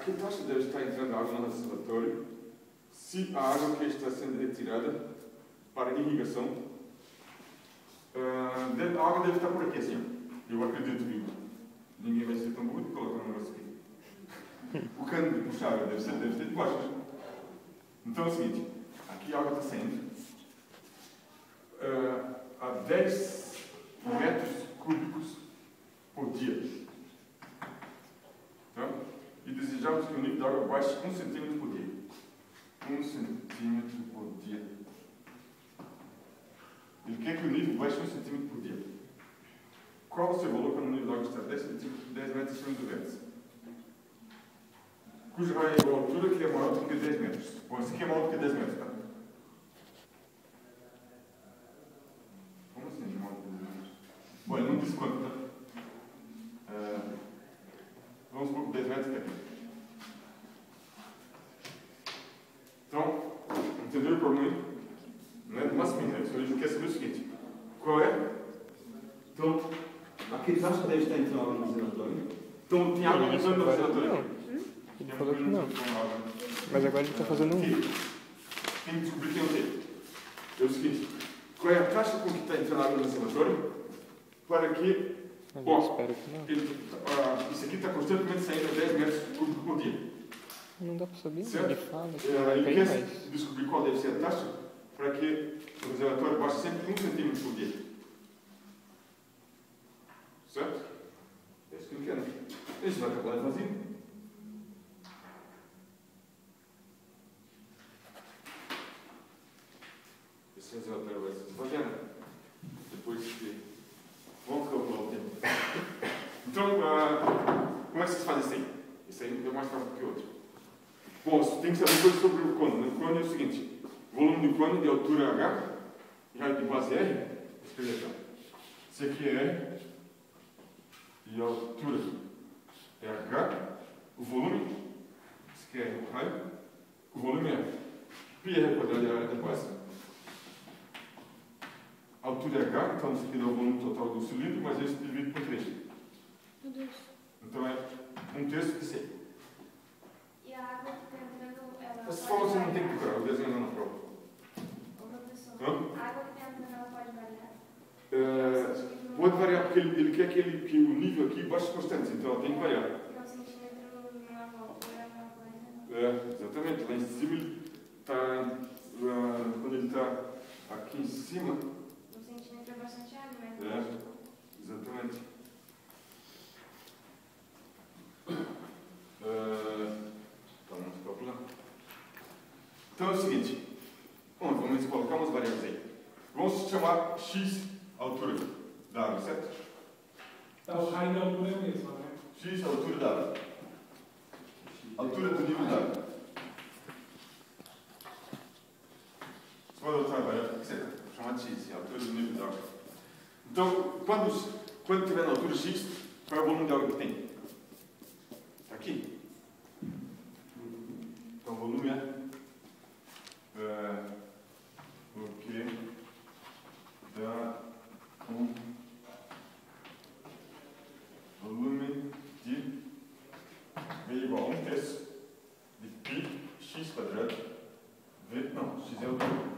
que taxa deve estar entrando água no reservatório se a água que está sendo retirada para irrigação, a água deve estar por aqui, assim, ó. Eu acredito que ninguém vai ser tão burro e colocar um negócio aqui. O cano de puxar deve ser de baixo. Então é o seguinte, aqui a água está saindo a 10 metros cúbicos por dia. Então, e desejamos que o nível de água baixe 1 centímetro por dia. 1 centímetro por dia. Ele quer que o nível baixe 1 centímetro por dia. Qual o seu valor quando o nível de água está 10 metros acima do vértice? Cujo raio é igual à altura que é maior do que 10 metros. Bom, esse aqui é maior do que 10 metros, tá? Como assim, maior do que 10 metros? Bom, ele não disse quanto, tá? Vamos supor que 10 metros é aqui. Então, entenderam o problema? Não é do máximo, né? A gente quer saber o seguinte. Qual é? Então, aquele taxa deve estar entrando água no reservatório. Então, tem água entrando no reservatório? Ele falou que não. Mas agora ele está fazendo um. Tem que descobrir quem não tem. É o seguinte. Qual é a taxa com que está entrando água no reservatório? Para que... Mas Bom, eu espero que não. isso aqui está constantemente saindo a 10 metros cúbicos por dia. Não dá para saber, certo? Ele fala que Ele tem quer mais. descobrir qual deve ser a taxa para que o reservatório baixe sempre 1 centímetro por dia. Certo? É isso que ele quer, né? Isso vai acabar vazio. Esse reservatório vai se esvaziando. Depois que... Vamos calcular o tempo. Então, como é que vocês fazem isso aí? Isso aí é mais fácil do que o outro. Bom, você tem que saber coisa sobre o cono. O cono é o seguinte: volume do cono de altura H, raio de base R, escrever aqui. Isso aqui é R, e a altura é H, o volume, isso aqui é o raio, o volume é πr quadrado da área da base. A altura é H, então isso aqui dá o volume total do cilindro, mas isso divide por 3. Então é 1/3 de C. E a água que está entrando, ela Essa pode forma você não variar? tem que procurar, o desenho não na prova. Ô, professor, Hã? a água que está entrando, ela pode variar? Pode variar, porque ele quer que o nível aqui baixe constante, então ela tem que variar. Porque 1 centímetro numa altura é uma coisa... Exatamente, lá em cima ele está, quando ele está aqui em cima, 1 centímetro é bastante água, né? Exatamente. Vamos calcular. Então é o seguinte, vamos colocar umas variáveis aí. Vamos chamar x a altura da água, certo? Então, o raio da altura é a mesma, né? X a altura da água. Altura do nível da água. Você pode adotar a variável que você quer. Chamar de x, a altura do nível da água. Então, quando tiver na altura x, qual é o volume de água que tem? Está aqui. Então, o volume é o que dá um volume de V igual a 1/3 de π x quadrado. V, não, x é a altura.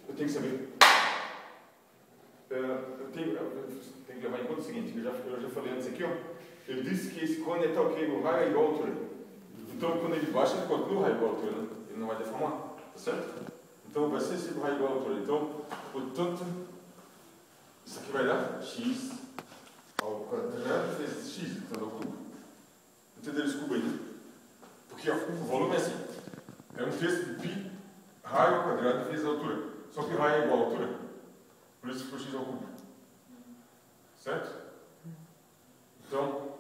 Eu tenho que saber. Eu tenho que levar em conta o seguinte, eu já falei antes aqui, ó. Ele disse que esse cone está ok, o raio é igual à altura. Então, quando ele baixa, ele continua o raio igual à altura, né? Ele não vai deformar, tá certo? Então, vai ser sempre o raio igual à altura. Então, portanto, isso aqui vai dar x ao quadrado vezes x, então ao cubo. Entenderam esse cubo aí, né? Porque ó, o volume é assim. É 1/3 de π raio ao quadrado vezes a altura. Só que o raio é igual à altura. Por isso ficou x ao cubo. Certo? Então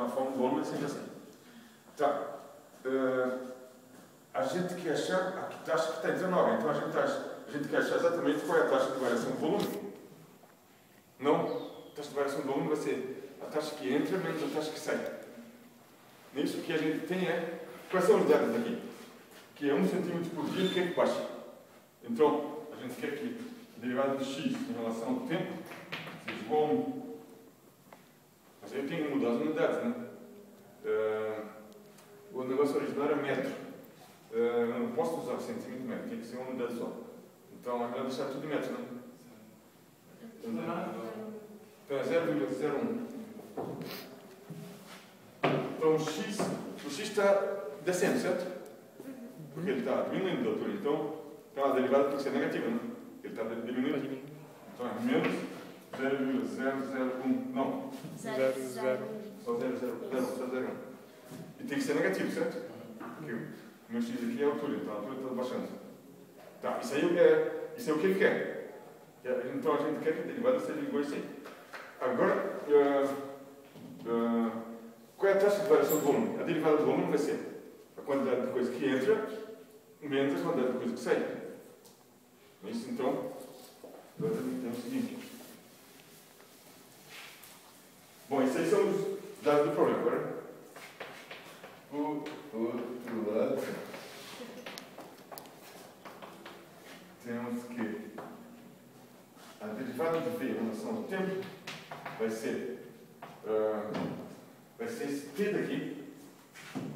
a forma do volume é sempre assim. Tá. A gente quer achar a taxa que está entrando na água. Então a gente quer achar exatamente qual é a taxa de variação do volume. Não, a taxa de variação do volume vai ser a taxa que entra menos a taxa que sai. Isso que a gente tem é, quais são os dados aqui? Que é 1 centímetro por dia, que é que baixa. Então, a gente quer que a derivada de x em relação ao tempo seja igual a 1. eu tenho que mudar as unidades, né? O negócio original era metro. Eu não posso usar centímetro e metro, tem que ser uma unidade só. Então é melhor deixar tudo em metro, né? Então é 0,01. Então o x está descendo, certo? Porque ele está diminuindo de altura. Então a derivada tem que ser negativa, né? Ele está diminuindo. Então é menos 0,001. Não. 0,0. Só 0,0. E tem que ser negativo, certo? Porque o meu x aqui é a altura, então a altura está baixando. Tá, isso é o que ele quer. Então a gente quer que a derivada seja igual a isso aí. Agora, qual é a taxa de variação do volume? A derivada do volume vai ser a quantidade de coisa que entra menos a quantidade de coisa que sai. Isso, então, agora tem o seguinte. Bom, esses aí são os dados do problema. Agora, o outro lado, temos que a derivada de v em relação ao tempo vai ser esse t daqui,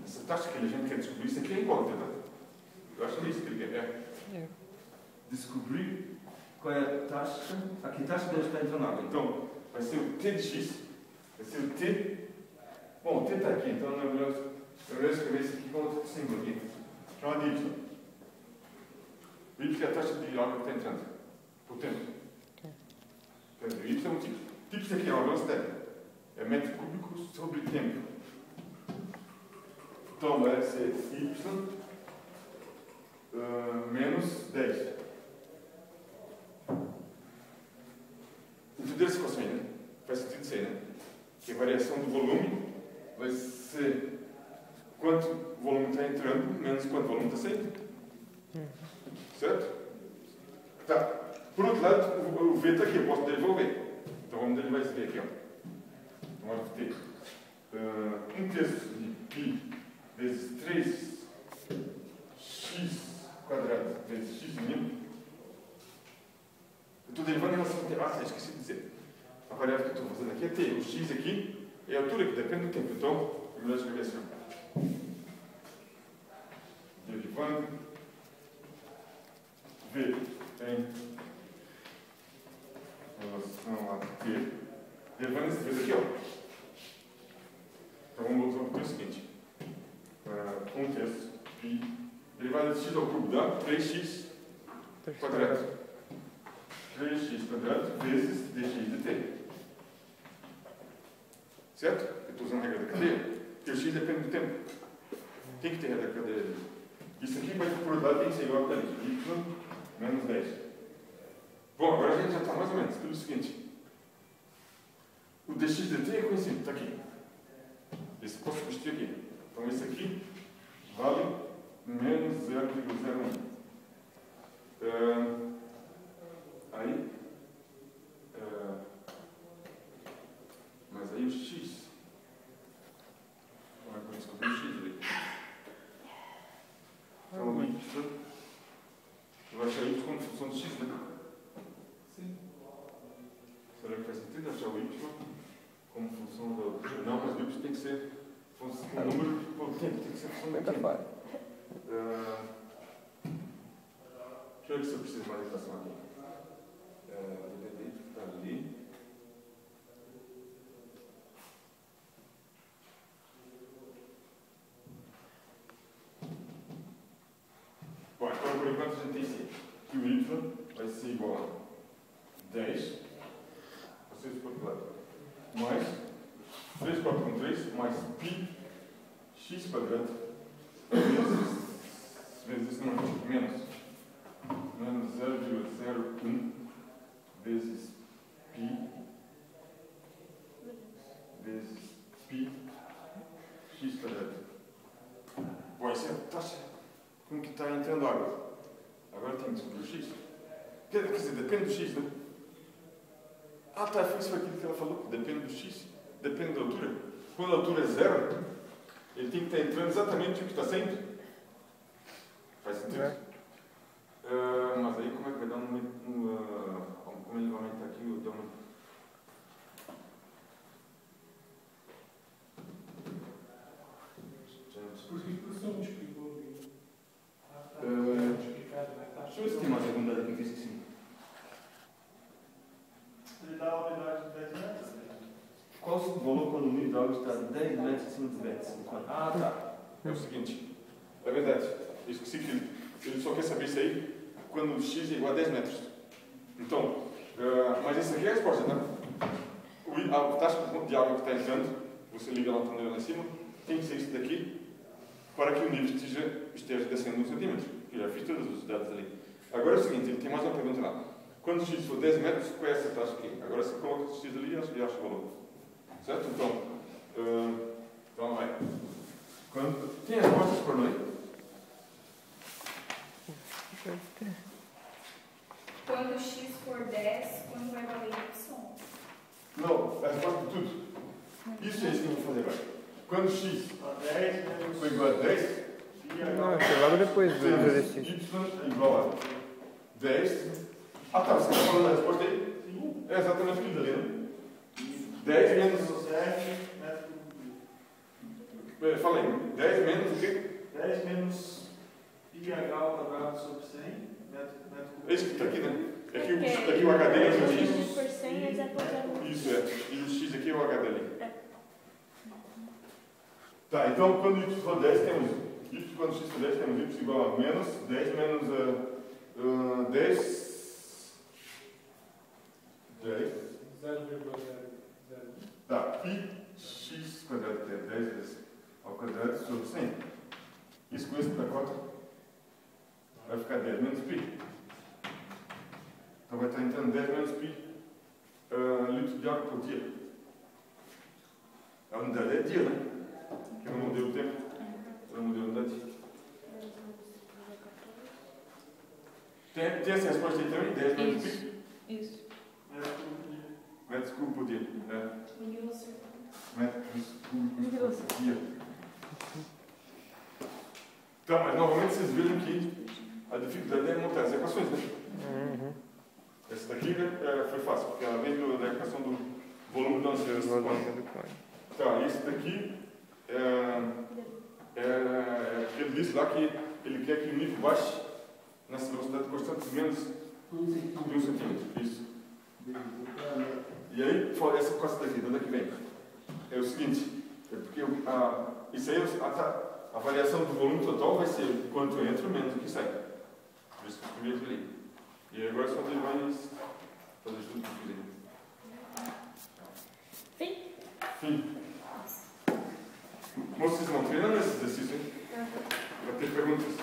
essa taxa que a gente quer descobrir. Isso aqui é igual, tá? Eu acho que é isso que ele quer. Descobrir qual é a taxa, a que taxa deve estar entrando água. Então, vai ser o t de x, vai ser o t. Bom, o t está aqui, então não é melhor eu escrever isso aqui com outro símbolo aqui, chamado y. O y é a taxa de água que está entrando, por tempo. O y é um tipo. Tipo isso aqui é uma velocidade. É metro cúbico sobre tempo. Então vai ser y menos 10. Entenderam essa equação aí, né? Faz sentido isso aí, né? Que a variação do volume vai ser quanto volume está entrando menos quanto volume está saindo. Certo? Tá. Por outro lado, o v está aqui, eu posso derivar o v. Então vamos derivar esse v aqui, ó. Vamos ter 1/3 de π vezes 3x quadrado vezes x mínimo. Eu estou derivando em relação ao tempo. Ah, esqueci de dizer. A variável que eu estou fazendo aqui é t. O x aqui é a altura, que depende do tempo. Então, é melhor escrever assim. Derivando v em relação a t. Derivando esse v aqui, ó. Então vamos fazer o seguinte. 1/3 π derivada de x ao cubo dá 3x quadrado. 3x quadrado vezes dx dt. Certo? Eu estou usando a regra da cadeia. Porque o x depende do tempo. Tem que ter regra da cadeia. Isso aqui vai por outro lado, tem que ser igual a y menos 10. Bom, agora a gente já está mais ou menos. Tudo o seguinte. O dx dt é conhecido, está aqui. Esse posso substituir aqui. Então esse aqui vale menos 0,01. Aí, mas aí o x, como é que eu descobri o x ali? Então o y, eu vou achar y como função de x, né? Sim. Será que faz sentido achar o y como função da altura? Não, mas o y tem que ser um número por tempo, tem que ser função do tempo. Deixa eu ver se eu preciso mais equação aqui. Está ali. Bom, então por enquanto a gente tem que o y vai ser igual a 10, vocês por outro lado, mais 3 4 com 3, mais π x quadrado vezes não, menos 0,01 vezes π vezes π x quadrado. Bom, essa é a taxa com que está entrando água. Agora tem que descobrir o x. Quer dizer, depende do x, né? Ah, tá, foi aquilo que ela falou. Depende do x. Depende da altura. Quando a altura é 0, ele tem que estar entrando exatamente o que está saindo. Faz sentido? Mas aí como é que vai dar como ele vai aumentar aqui? qual o valor quando o nível de água está 10 metros acima do vértice? Ah, tá. É o seguinte. É verdade. Eu esqueci que ele só quer saber isso aí quando o x é igual a 10 metros. Então, mas essa aqui é a resposta, tá? A taxa de água que está entrando, você liga lá no torneio lá em cima, tem que ser isso daqui para que o nível esteja descendo 1 centímetro. Eu já fiz todos os dados ali. Agora é o seguinte, ele tem mais uma pergunta lá. Quando o x for 10 metros, qual é essa taxa aqui? Agora você coloca o x ali e acha o valor. Certo? Então, vamos lá. Tem as respostas por aí? Quando x for 10, quando vai valer y? Não, a resposta de tudo. Isso é isso que eu vou fazer agora. Quando x for igual a 10, Não, isso é logo depois do exercício. y é igual a 10. Ah tá, você está falando a resposta aí? Sim. É exatamente aquilo ali, né? 10 menos... 7 metros cúbicos. Fala aí. 10 menos o quê? 10 menos πh ao quadrado sobre 100 metro cúbico. É isso que está aqui, né? Aqui o HD é o x. Por 100 é 0,01. Isso é. E o x aqui é o HD ali. Tá, então quando y for 10 temos y, quando x for 10 temos y igual a menos 10 menos 10. 0,00. Tá, e x quadrado que é 10 vezes ao quadrado sobre 100. Isso com isso para conta vai ficar 10 menos π. Então vai estar entrando 10 menos π litros de água por dia. A unidade é dia, né? Que eu não mudei o tempo. Eu não mudei a unidade. Tem essa resposta aí também? 10 menos π? Isso. Metros cúbicos por dia. Ninguém acertou. Metros cúbicos por dia. Tá, mas novamente vocês viram que a dificuldade é montar as equações, né? Uhum. Essa daqui foi fácil, porque ela vem da equação do volume da ansiedade. Tá, isso daqui porque ele disse lá que ele quer que o nível baixe nessa velocidade constante de menos de 1 centímetro. Isso. E aí, essa costa daqui, de onde é que vem? É o seguinte, é porque isso aí, a variação do volume total vai ser quanto entra menos do que sai. Por isso que eu escrevi aquilo ali. E agora só ele vai fazer tudo que eu Fim. Fim. Moços, vocês não treinam nesse exercício, hein? Vai ter perguntas.